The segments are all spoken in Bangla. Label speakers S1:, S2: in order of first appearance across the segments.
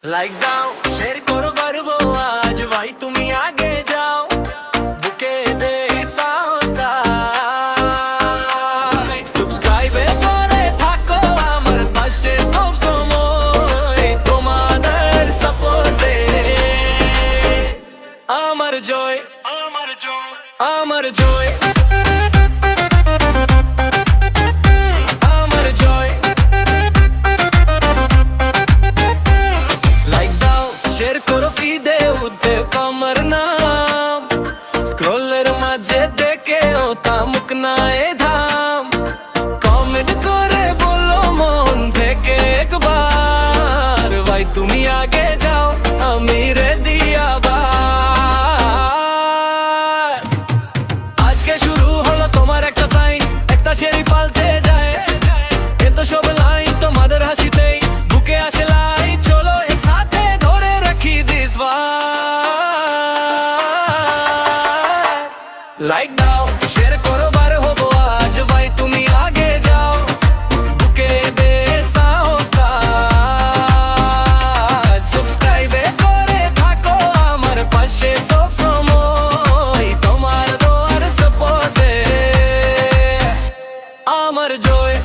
S1: লাইক দাও, শেয়ার করো পারবো আজ, ভাই তুমি আগে যাও, বুকে দে সাহস দাও, সাবস্ক্রাইব করে থাকো আমার পাশে সব সময়, তোমাদের সাপোর্টে আমার জয়, আমার জয়, আমার জয়, আমার জয়। লাইক দাও, শেয়ার করো ফিদে উঠে কমর নাম, স্ক্রলের মাঝে দেখে ও তামুক না এ ধাম, কমেন্ট করে বলো মন থেকে একবার, ভাই তুমি আগে যাও আমি রেডি আবার। আজকে শুরু হলো তোমার একটা সাইন, একটা শেরি পাল্টে যায়, এত সব লাইন তোমাদের হাসিতেই বুকে আসে লাই, চলো একসাথে ধরে রাখি দিস লাইক দাও, শেয়ার করো বার হবো আজ, ভাই তুমি আগে যাও, বুকে দে সাহস দাও, সাবস্ক্রাইব করে থাকো আমার পাশে সব সময়, তোমার দোয়ার সাপোর্টে আমার জয়,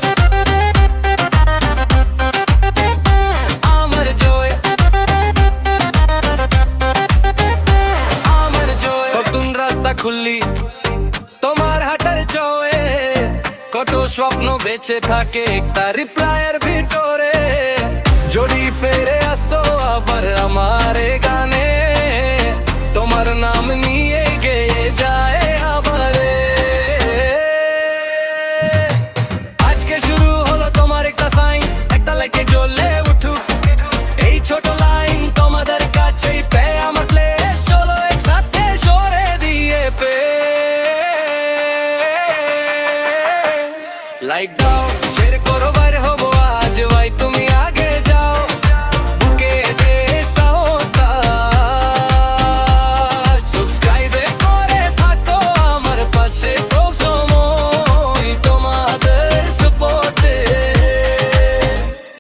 S1: আমার জয়, আমার জয়। নতুন রাস্তা খুললি তোমার হাঁটার চয়ে, কত স্বপ্ন বেঁচে থাকে একটা রিপ্লাইয়ের ভিতরে, যদি ফিরে আসো আবার আমার গানে, তোমার নাম নিয়ে গেয়ে যায় আবারে। আজকে শুরু হলো তোমার একটা সাইন, একটা লাইকে জ্বলে উঠুক এই ছোট লাইন, তোমাদের কাছেই পে আমার প্লে, চলো একসাথে সরে দিয়ে পে লাইক দাও, শেয়ার করো বাইরে